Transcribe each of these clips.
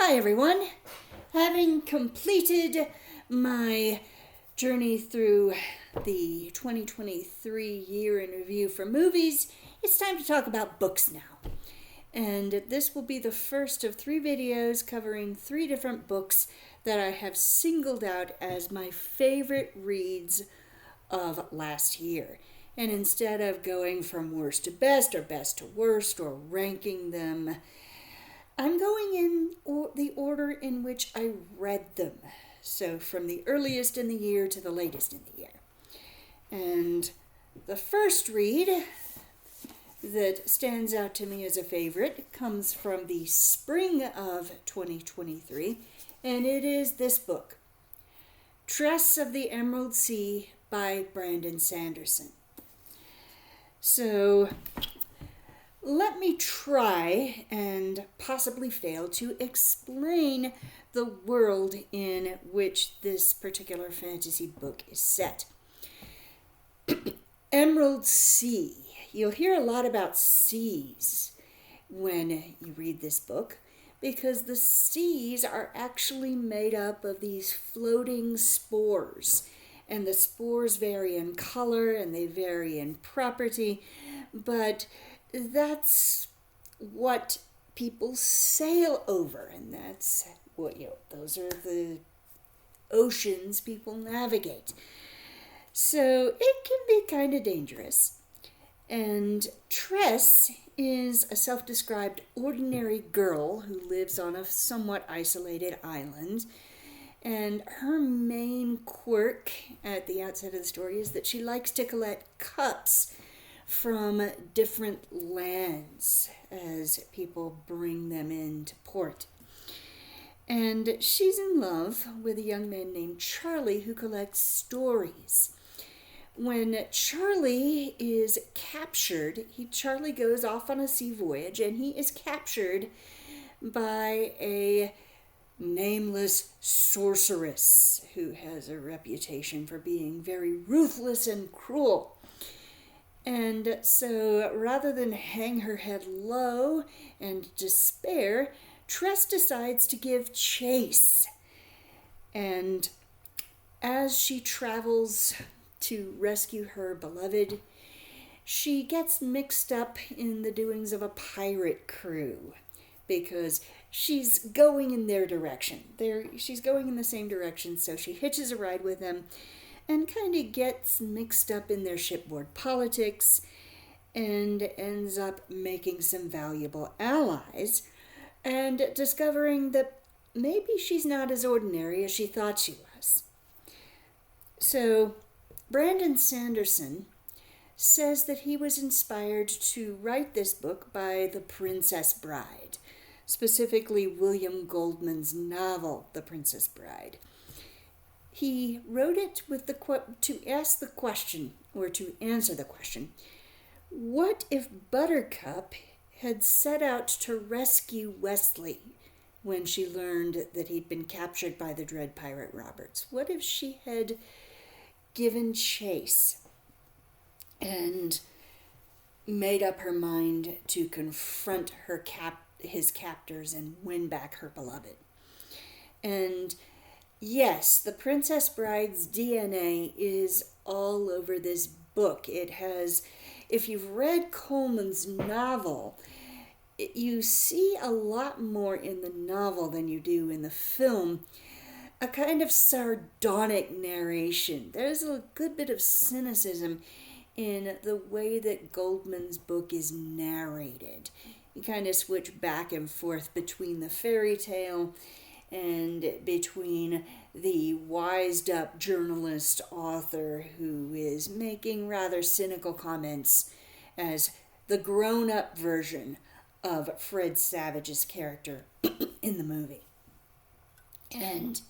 Hi everyone. Having completed my journey through the 2023 year in review for movies, it's time to talk about books now. And this will be the first of 3 videos covering 3 different books that I have singled out as my favorite reads of last year. And instead of going from worst to best or best to worst or ranking them, I'm going in the order in which I read them. So from the earliest in the year to the latest in the year. And the first read that stands out to me as a favorite comes from the spring of 2023, and it is this book, Tress of the Emerald Sea by Brandon Sanderson. So let me try and possibly fail to explain the world in which this particular fantasy book is set. Emerald Sea. You'll hear a lot about seas when you read this book, because the seas are actually made up of these floating spores. And the spores vary in color and they vary in property, but that's what people sail over, and that's what, those are the oceans people navigate. So it can be kind of dangerous. And Tress is a self-described ordinary girl who lives on a somewhat isolated island. And her main quirk at the outset of the story is that she likes to collect cups from different lands as people bring them into port. And she's in love with a young man named Charlie who collects stories. When Charlie is captured, Charlie goes off on a sea voyage, and he is captured by a nameless sorceress who has a reputation for being very ruthless and cruel. And so rather than hang her head low and despair, Tress decides to give chase. And as she travels to rescue her beloved, she gets mixed up in the doings of a pirate crew, because she's going in their direction. She's going in the same direction, so she hitches a ride with them and kind of gets mixed up in their shipboard politics and ends up making some valuable allies and discovering that maybe she's not as ordinary as she thought she was. So Brandon Sanderson says that he was inspired to write this book by The Princess Bride, specifically William Goldman's novel, The Princess Bride. He wrote it with to answer the question, what if Buttercup had set out to rescue Wesley when she learned that he'd been captured by the dread pirate Roberts? What if she had given chase and made up her mind to confront his captors and win back her beloved? And yes, the Princess Bride's DNA is all over this book. It has, if you've read Coleman's novel, you see a lot more in the novel than you do in the film. A kind of sardonic narration. There's a good bit of cynicism in the way that Goldman's book is narrated. You kind of switch back and forth between the fairy tale and between the wised-up journalist author who is making rather cynical comments as the grown-up version of Fred Savage's character in the movie. And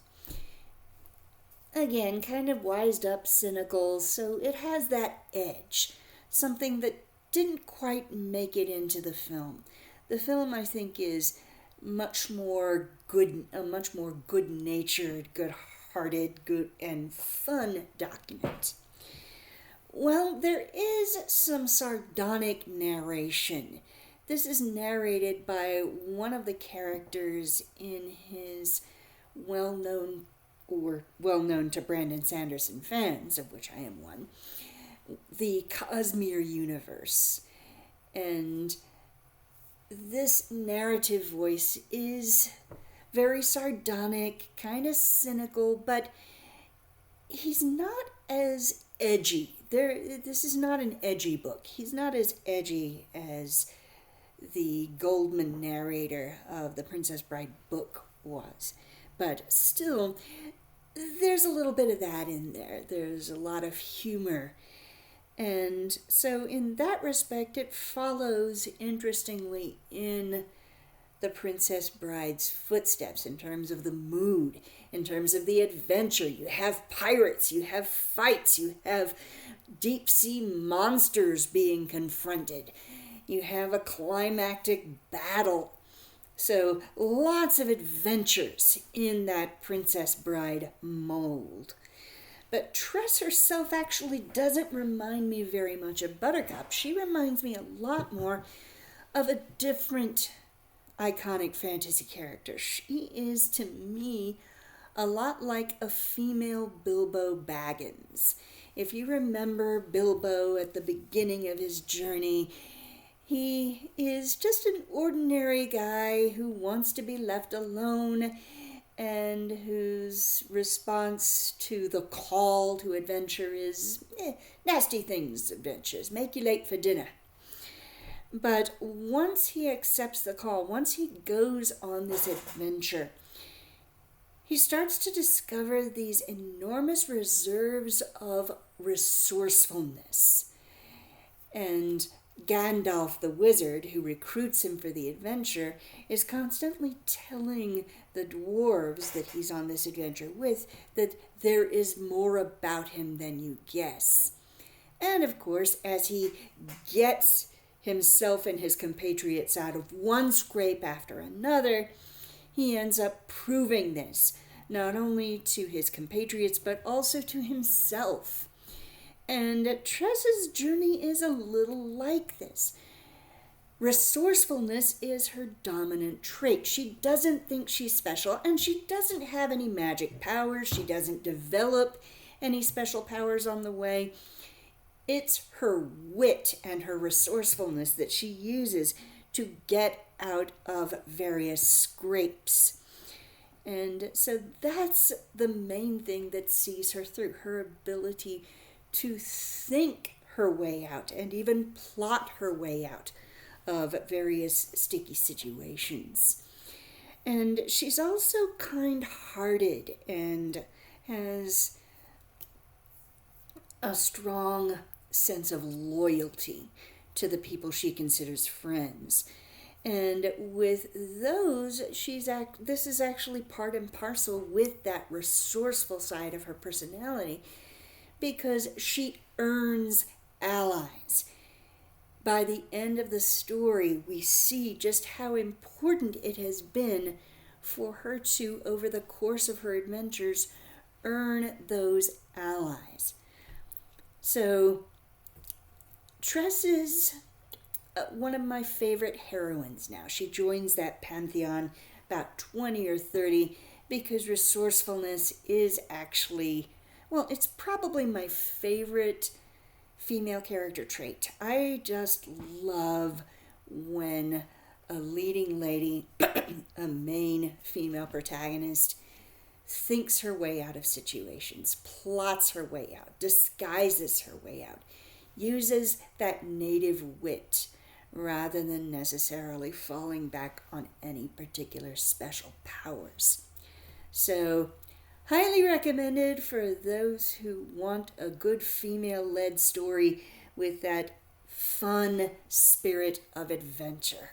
again, kind of wised-up, cynical, so it has that edge, something that didn't quite make it into the film. The film, I think, is a much more good-natured, good-hearted, good and fun document. Well, there is some sardonic narration This is narrated by one of the characters in his well-known, or well-known to Brandon Sanderson fans, of which I am one, the Cosmere universe. And this narrative voice is very sardonic, kind of cynical, but he's not as edgy. This is not an edgy book. He's not as edgy as the Goldman narrator of the Princess Bride book was. But still, there's a little bit of that in there. There's a lot of humor. And so in that respect, it follows, interestingly, in the Princess Bride's footsteps in terms of the mood, in terms of the adventure. You have pirates, you have fights, you have deep sea monsters being confronted. You have a climactic battle. So lots of adventures in that Princess Bride mold. But Tress herself actually doesn't remind me very much of Buttercup. She reminds me a lot more of a different iconic fantasy character. She is, to me, a lot like a female Bilbo Baggins. If you remember Bilbo at the beginning of his journey, he is just an ordinary guy who wants to be left alone and whose response to the call to adventure is, nasty things, adventures, make you late for dinner. But once he accepts the call, once he goes on this adventure, he starts to discover these enormous reserves of resourcefulness. And Gandalf the wizard, who recruits him for the adventure, is constantly telling the dwarves that he's on this adventure with that there is more about him than you guess. And of course, as he gets himself and his compatriots out of one scrape after another, he ends up proving this, not only to his compatriots, but also to himself. And Tress's journey is a little like this. Resourcefulness is her dominant trait. She doesn't think she's special, and she doesn't have any magic powers. She doesn't develop any special powers on the way. It's her wit and her resourcefulness that she uses to get out of various scrapes. And so that's the main thing that sees her through, her ability to think her way out and even plot her way out of various sticky situations. And she's also kind-hearted and has a strong sense of loyalty to the people she considers friends. And with those, this is actually part and parcel with that resourceful side of her personality, because she earns allies. By the end of the story, we see just how important it has been for her to, over the course of her adventures, earn those allies. So, Tress is one of my favorite heroines now. She joins that pantheon about 20 or 30 because resourcefulness is actually, well, it's probably my favorite female character trait. I just love when a leading lady, a main female protagonist, thinks her way out of situations, plots her way out, disguises her way out, uses that native wit rather than necessarily falling back on any particular special powers. So, highly recommended for those who want a good female-led story with that fun spirit of adventure.